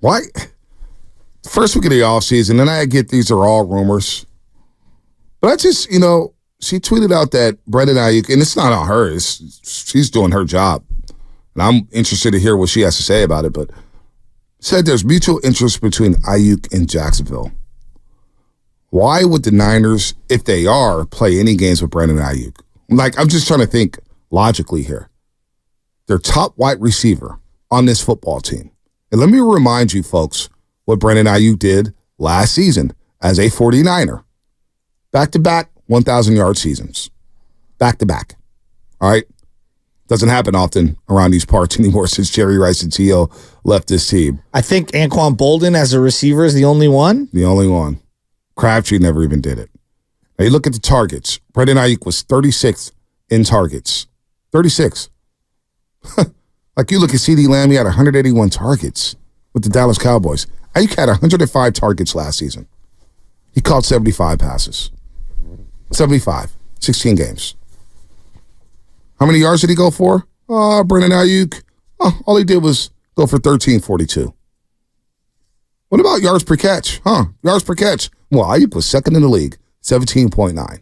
Why? First week of the offseason, and I get these are all rumors. But I just, she tweeted out that Brandon Aiyuk, and it's not on her. She's doing her job. And I'm interested to hear what she has to say about it. But said there's mutual interest between Aiyuk and Jacksonville. Why would the Niners, if they are, play any games with Brandon Aiyuk? I'm just trying to think logically here. Their top wide receiver on this football team. And let me remind you, folks, what Brandon Aiyuk did last season as a 49er. Back-to-back 1,000-yard seasons. Back-to-back. All right? Doesn't happen often around these parts anymore since Jerry Rice and T.O. left this team. I think Anquan Boldin as a receiver is the only one. The only one. Crabtree never even did it. Now you look at the targets. Brandon Aiyuk was 36th in targets. 36. Like you look at CeeDee Lamb, he had 181 targets with the Dallas Cowboys. Aiyuk had 105 targets last season. He caught 75 passes. 75. 16 games. How many yards did he go for? Brandon Aiyuk. All he did was go for 1342. What about yards per catch? Yards per catch. Well, Aiyuk was second in the league, 17.9.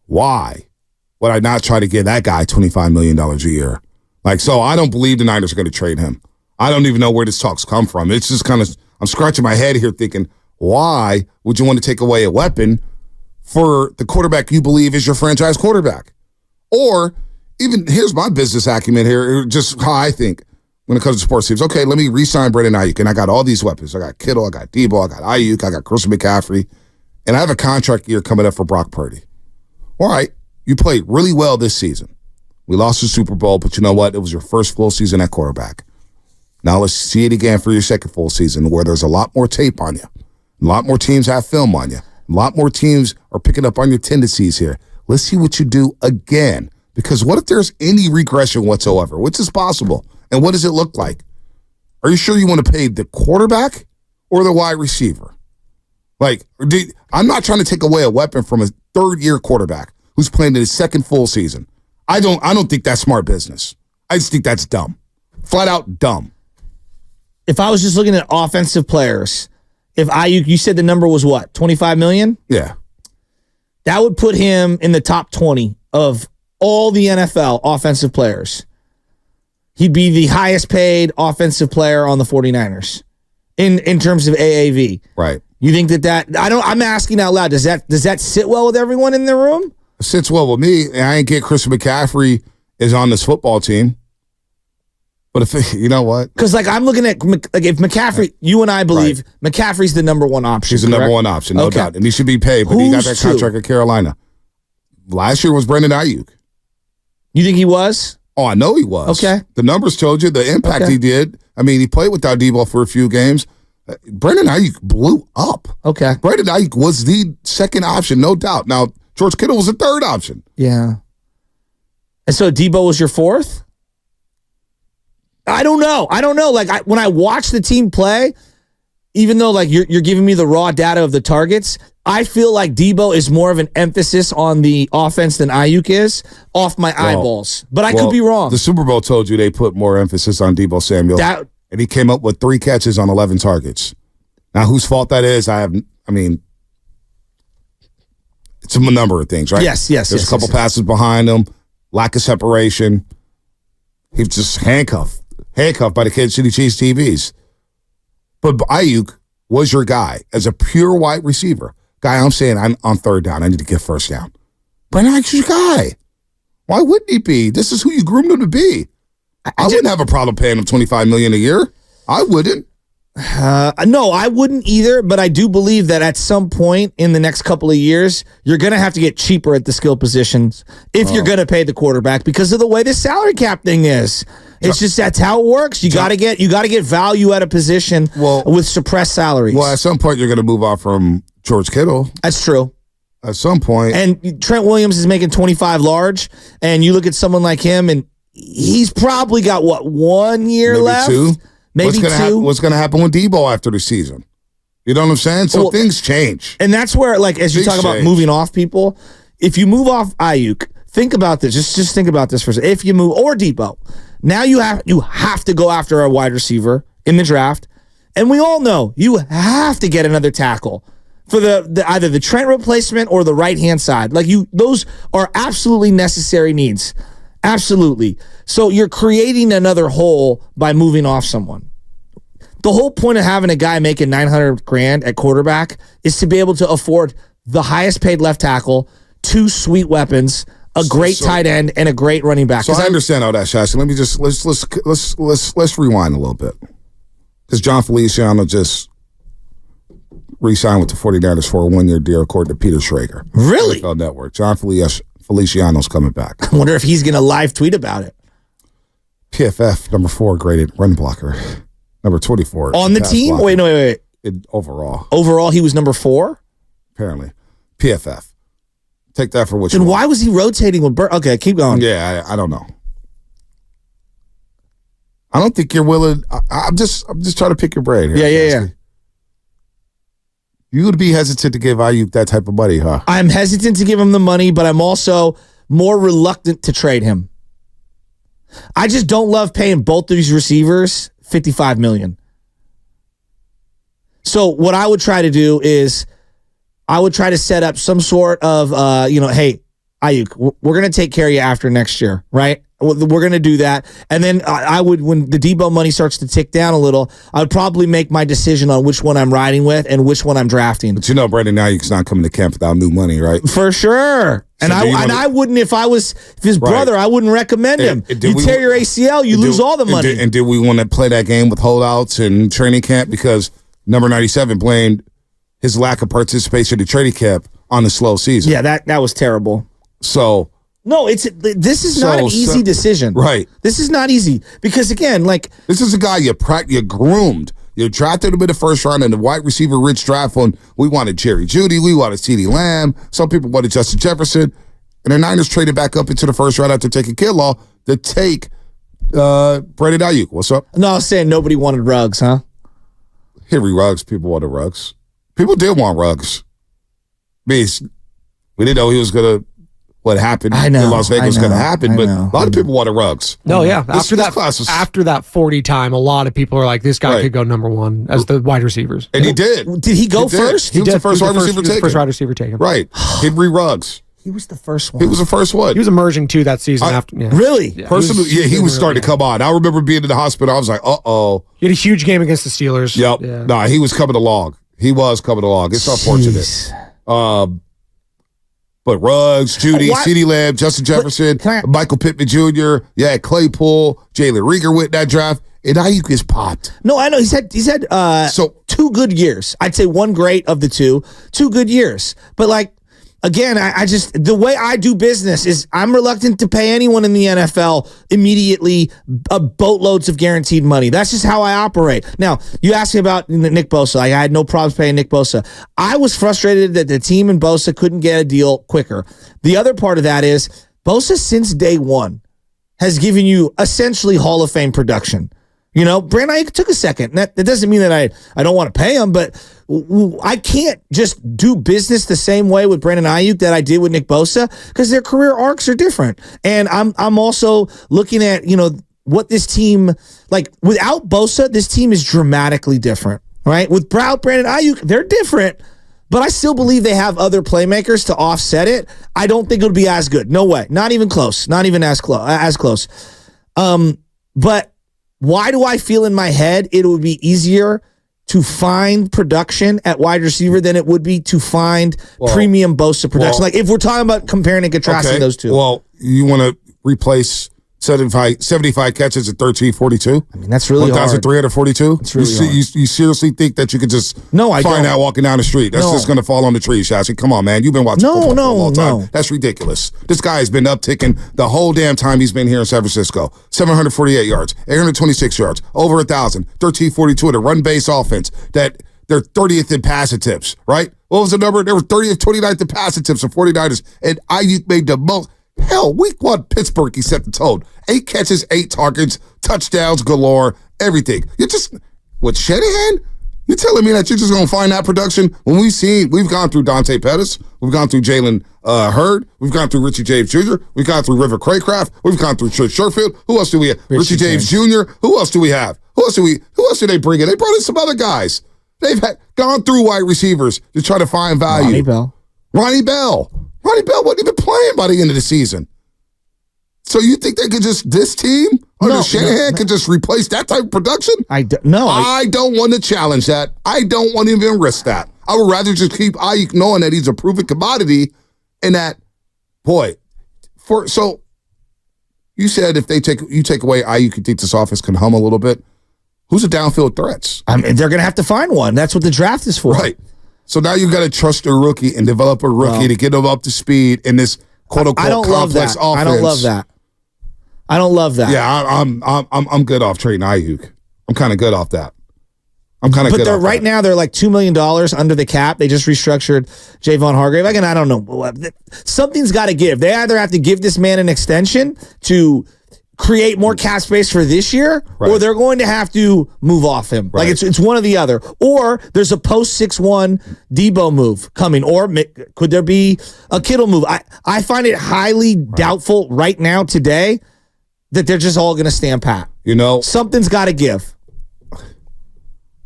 Why would I not try to give that guy $25 million a year? So I don't believe the Niners are going to trade him. I don't even know where this talk's come from. It's just kind of, I'm scratching my head here thinking, why would you want to take away a weapon for the quarterback you believe is your franchise quarterback? Or even, here's my business acumen here, just how I think when it comes to sports teams. Okay, let me re-sign Brandon Aiyuk, and I got all these weapons. I got Kittle, I got Debo, I got Aiyuk, I got Christian McCaffrey, and I have a contract year coming up for Brock Purdy. All right, you played really well this season. We lost the Super Bowl, but you know what? It was your first full season at quarterback. Now let's see it again for your second full season where there's a lot more tape on you. A lot more teams have film on you. A lot more teams are picking up on your tendencies here. Let's see what you do again. Because what if there's any regression whatsoever? Which is possible? And what does it look like? Are you sure you want to pay the quarterback or the wide receiver? I'm not trying to take away a weapon from a third-year quarterback who's playing in his second full season. I don't think that's smart business. I just think that's dumb. Flat out dumb. If I was just looking at offensive players, if Aiyuk, you said the number was what, 25 million? Yeah. That would put him in the top 20 of all the NFL offensive players. He'd be the highest paid offensive player on the 49ers in terms of AAV. Right. You think I'm asking out loud, does that sit well with everyone in the room? It sits well with me. I ain't get Christian McCaffrey is on this football team. But if you know what? Because I'm looking at if McCaffrey, you and I believe McCaffrey's the number one option. He's the number one option, no doubt. And he should be paid, but he got that contract at Carolina. Last year was Brandon Aiyuk. You think he was? Oh, I know he was. Okay. The numbers told you the impact he did. I mean, he played without Debo for a few games. Brandon Aiyuk blew up. Okay. Brandon Aiyuk was the second option, no doubt. Now, George Kittle was the third option. Yeah. And so Debo was your fourth? I don't know. When I watch the team play, even though you're giving me the raw data of the targets, I feel like Debo is more of an emphasis on the offense than Aiyuk is off my eyeballs. But I could be wrong. The Super Bowl told you they put more emphasis on Debo Samuel. And he came up with 3 catches on 11 targets. Now, whose fault that is, it's a number of things, right? Yes. There's a couple passes behind him, lack of separation. He was just handcuffed by the Kansas City Chiefs TVs. But Aiyuk was your guy as a pure wide receiver. Guy, I'm saying I'm on third down. I need to get first down. Brandon Aiyuk's your guy. Why wouldn't he be? This is who you groomed him to be. I wouldn't have a problem paying him $25 million a year. I wouldn't. No, I wouldn't either, but I do believe that at some point in the next couple of years, you're going to have to get cheaper at the skill positions if you're going to pay the quarterback because of the way the salary cap thing is. It's just that's how it works. You got to get value at a position with suppressed salaries. Well, at some point you're going to move off from George Kittle. That's true. At some point. And Trent Williams is making 25 large, and you look at someone like him, and he's probably got, 1 year left? Maybe two. What's going to happen with Debo after the season? You know what I'm saying? So things change. And that's where, as you talk about moving off people, if you move off Aiyuk, think about this. Just think about this for a second. If you move, or Debo, now you have to go after a wide receiver in the draft. And we all know you have to get another tackle for the either the Trent replacement or the right-hand side. Like those are absolutely necessary needs. Absolutely. So you're creating another hole by moving off someone. The whole point of having a guy making $900,000 at quarterback is to be able to afford the highest paid left tackle, 2 sweet weapons, a great tight end, and a great running back. So I understand all that, Shasha. Let me just let's rewind a little bit, because John Feliciano just re-signed with the 49ers for a 1-year deal, according to Peter Schrager. Really? NFL Network. John Feliciano's coming back. I wonder if he's going to live tweet about it. PFF number 4 graded run blocker, number 24 on the team. Wait. Overall, he was number 4. Apparently, PFF. Take that for what you want. Then why was he rotating with Burt? Okay, keep going. Yeah, I don't know. I don't think you're willing. I'm just trying to pick your brain here. Yeah. You would be hesitant to give Aiyuk that type of money, huh? I'm hesitant to give him the money, but I'm also more reluctant to trade him. I just don't love paying both these receivers $55 million. So what I would try to do is I would try to set up some sort of, hey, Aiyuk, we're going to take care of you after next year, right? We're going to do that. And then I would, when the Debo money starts to tick down a little, I would probably make my decision on which one I'm riding with and which one I'm drafting. But Brandon Aiyuk's not coming to camp without new money, right? For sure. And So I wouldn't, if his brother, I wouldn't recommend him. You tear your ACL, you lose all the money. And did we want to play that game with holdouts and training camp? Because number 97 blamed his lack of participation in training camp on the slow season. Yeah, that was terrible. So no, this is not an easy decision. Right. This is not easy because, again, this is a guy you groomed. You drafted him in the first round in the wide receiver rich draft when we wanted Jerry Jeudy, we wanted CeeDee Lamb, some people wanted Justin Jefferson, and the Niners traded back up into the first round after taking Kinlaw to take Brandon Aiyuk. What's up? No, I was saying nobody wanted Ruggs, huh? Henry Ruggs, people wanted Ruggs. People did want Ruggs. We didn't know he was going to. What happened in Las Vegas was going to happen, but a lot of people wanted Ruggs. No, yeah. After that 40 time, a lot of people are like, this guy could go number 1 as the wide receivers. And he did. Did he go first? He was the first wide receiver taken. Right. Henry Ruggs. He was the first one. He was the first one. He was emerging too that season. Really? Yeah. He was starting to come on. I remember being in the hospital. I was like, uh-oh. He had a huge game against the Steelers. Yep. Yeah. Nah, he was coming along. It's unfortunate. But Ruggs, Jeudy, CeeDee Lamb, Justin Jefferson, Michael Pittman Jr., Claypool, Jalen Reagor with that draft, and Aiyuk is popped. No, I know. He's had 2 good years. I'd say 1 great of the 2 good years. But again, I just, the way I do business is I'm reluctant to pay anyone in the NFL immediately boatloads of guaranteed money. That's just how I operate. Now, you asked me about Nick Bosa. I had no problems paying Nick Bosa. I was frustrated that the team and Bosa couldn't get a deal quicker. The other part of that is Bosa, since day 1, has given you essentially Hall of Fame production. Brandon Aiyuk took a second. That doesn't mean that I don't want to pay him, but I can't just do business the same way with Brandon Aiyuk that I did with Nick Bosa because their career arcs are different. And I'm also looking at, what this team, without Bosa, this team is dramatically different, right? Without Brandon Aiyuk, they're different, but I still believe they have other playmakers to offset it. I don't think it'll be as good. No way. Not even close. Not even as close. But why do I feel in my head it would be easier to find production at wide receiver than it would be to find premium Bosa production? If we're talking about comparing and contrasting those two. Well, you want to replace 75 catches at 1342? I mean, that's really 1,342? It's really hard. You seriously think that you could just find out walking down the street? That's just going to fall on the tree, Shashy. Come on, man. You've been watching football for a long time. That's ridiculous. This guy has been upticking the whole damn time he's been here in San Francisco. 748 yards, 826 yards, over 1,000, 1342 in a run-based offense that they're 30th in pass attempts, right? What was the number? They were 30th, 29th in pass attempts for 49ers, and Aiyuk made the most. Hell, week 1, Pittsburgh, he set the tone. 8 catches, 8 targets, touchdowns galore, everything. You're just, with Shanahan, you're telling me that you're just going to find that production when we've gone through Dante Pettis, we've gone through Jalen Hurd, we've gone through Richie James Jr., we've gone through River Craycraft, we've gone through Trent Sherfield. Who else do we have? Richie James Jr. Who else do we have? Who else did they bring in? They brought in some other guys. They've gone through wide receivers to try to find value. Ronnie Bell wasn't even playing by the end of the season. So you think they could this team under Shanahan could just replace that type of production? I don't want to challenge that. I don't want to even risk that. I would rather just keep Aiyuk knowing that he's a proven commodity and that, so you said if you take away Aiyuk, you think this offense can hum a little bit. Who's the downfield threats? I mean, they're going to have to find one. That's what the draft is for. Right. So now you got to trust a rookie and develop a rookie to get him up to speed in this quote-unquote complex offense. I don't love that. I don't love that. Yeah, I'm good off trading Aiyuk. I'm kind of good off that. But right now they're like $2 million under the cap. They just restructured Javon Hargrave. Again, I don't know. Something's got to give. They either have to give this man an extension to create more cap space for this year, or they're going to have to move off him. Like it's one or the other. Or there's a post 6'1" Debo move coming. Or could there be a Kittle move? I find it highly doubtful right now today that they're just all going to stand pat. Something's got to give.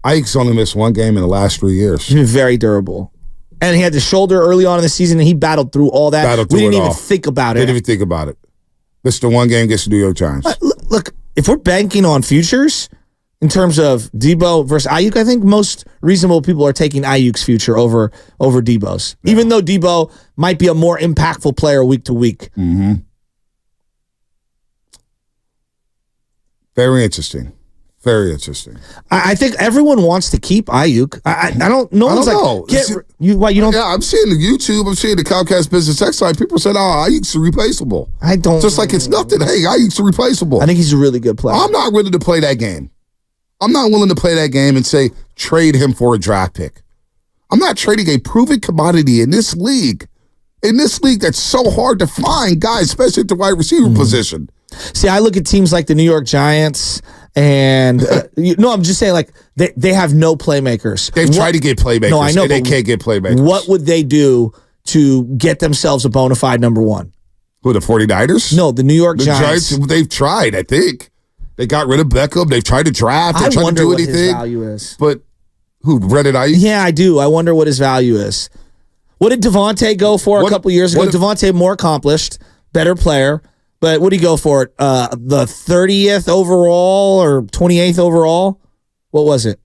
Aiyuk's only missed one game in the last 3 years. He's been very durable. And he had the shoulder early on in the season, and he battled through all that. We didn't even think about it. Didn't even think about it. This is the one game against the New York Giants. Look, if we're banking on futures in terms of Debo versus Aiyuk, I think most reasonable people are taking Aiyuk's future over Debo's. Yeah. Even though Debo might be a more impactful player week to week. Mm-hmm. Very interesting. Very interesting. I think everyone wants to keep Aiyuk. I don't know. I don't know. You don't? Yeah, I'm seeing the YouTube. I'm seeing the Comcast Business X line. People said, Aiyuk's replaceable. I don't. Just like it's nothing. Hey, Aiyuk's replaceable. I think he's a really good player. I'm not willing to play that game. I'm not willing to play that game and say, trade him for a draft pick. I'm not trading a proven commodity in this league. In this league that's so hard to find guys, especially at the wide receiver position. See, I look at teams like the New York Giants and I'm just saying, like, they have no playmakers. They've tried to get playmakers. No, I know, and they can't get playmakers. What would they do to get themselves a bona fide number one? Who, the 49ers? No, the New York Giants. They've tried, I think. They got rid of Beckham. They've tried to draft. They're trying to do anything. His value is. But who, Brandon Aiyuk? Yeah, I do. I wonder what his value is. What did Devontae go for a couple years ago? Devontae more accomplished, better player. But what did he go for it? The 30th overall or 28th overall? What was it?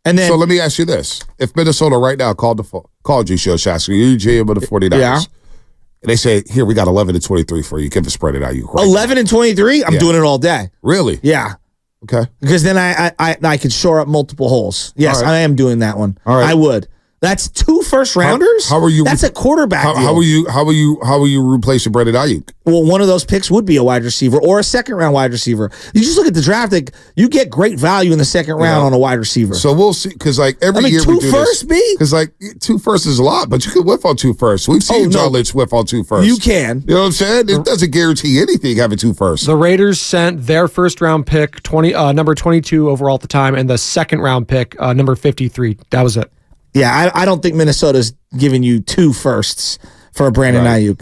And then, so let me ask you this. If Minnesota right now called you, Shasky, you're GM of the 49ers. Yeah. And they say, here, we got 11 and 23 for you. Give us spread it out. 11 and 23? I'm doing it all day. Really? Yeah. Okay. Because then I could shore up multiple holes. Yes, I am doing that one. All right. I would. That's 2 first rounders. How are you? That's a quarterback. How are you replacing Brandon Aiyuk? Well, one of those picks would be a wide receiver or a second round wide receiver. You just look at the draft; you get great value in the second round on a wide receiver. So we'll see. Because every year we do this. Because 2 firsts is a lot, but you can whiff on 2 firsts. We've seen John Lynch whiff on 2 firsts. You can. You know what I'm saying? It doesn't guarantee anything having 2 firsts. The Raiders sent their first round pick, number 22 overall at the time, and the second round pick, number 53. That was it. Yeah, I don't think Minnesota's giving you 2 firsts for a Brandon Aiyuk.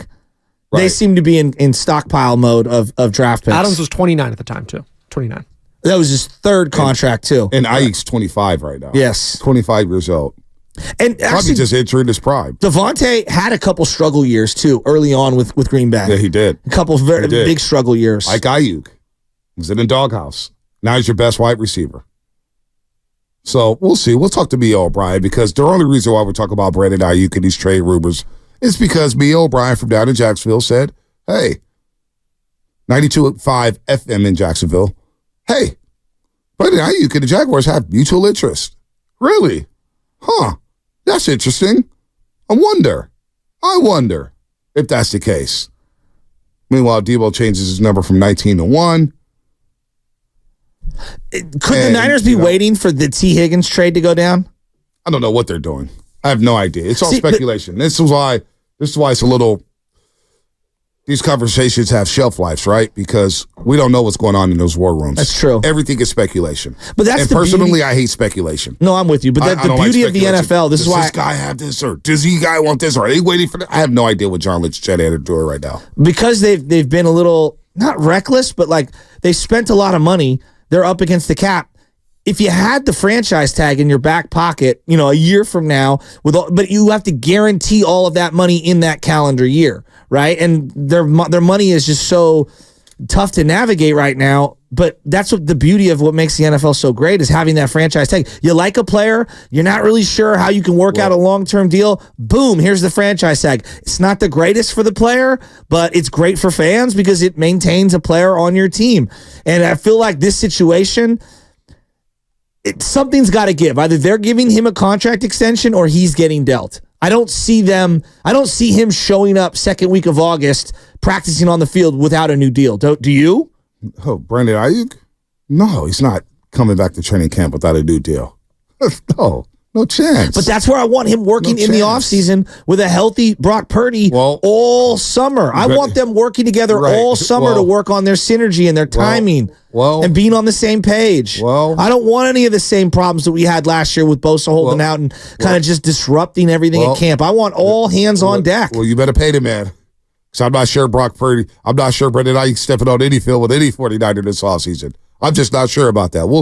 Right. They seem to be in stockpile mode of draft picks. Adams was 29 at the time, too. 29. That was his 3rd contract, too. And Aiyuk's 25 right now. Yes. 25 years old. And probably actually, just entering his prime. Devontae had a couple struggle years, too, early on with Green Bay. Yeah, he did. A couple very big struggle years. Like Aiyuk. He's in the doghouse. Now he's your best wide receiver. So we'll see. We'll talk to Mia O'Brien because the only reason why we're talking about Brandon Aiyuk and these trade rumors is because Mia O'Brien from down in Jacksonville said, hey, 92.5 FM in Jacksonville, hey, Brandon Aiyuk and the Jaguars have mutual interest. Really? Huh. That's interesting. I wonder if that's the case. Meanwhile, Debo changes his number from 19 to 1. Could the Niners be waiting for the T. Higgins trade to go down? I don't know what they're doing. I have no idea. It's all speculation. This is why it's a little. These conversations have shelf lives, right? Because we don't know what's going on in those war rooms. That's true. Everything is speculation. But that's personally, I hate speculation. No, I'm with you. But the beauty of the NFL, this is why this guy have this or does he guy want this or are they waiting for that? I have no idea what John Lynch and Chad are doing right now. Because they've been a little not reckless, but like they spent a lot of money. they're up against the cap. If you had the franchise tag in your back pocket, a year from now, but you have to guarantee all of that money in that calendar year, right? And their money is just so tough to navigate right now. But that's what the beauty of what makes the NFL so great is having that franchise tag. You like a player, you're not really sure how you can work out a long-term deal. Boom, here's the franchise tag. It's not the greatest for the player, but it's great for fans because it maintains a player on your team. And I feel like this situation, something's got to give. Either they're giving him a contract extension or he's getting dealt. I don't see him showing up second week of August practicing on the field without a new deal. Do you? Oh, Brandon Aiyuk? No, he's not coming back to training camp without a new deal. No chance. But that's where I want him working in the offseason with a healthy Brock Purdy all summer. I want them working together all summer to work on their synergy and their timing and being on the same page. I don't want any of the same problems that we had last year with Bosa holding out and kind of just disrupting everything at camp. I want all hands on deck. Well, you better pay the man. Because I'm not sure I'm not sure Brandon Aiyuk stepping on any field with any 49er this offseason. I'm just not sure about that. We'll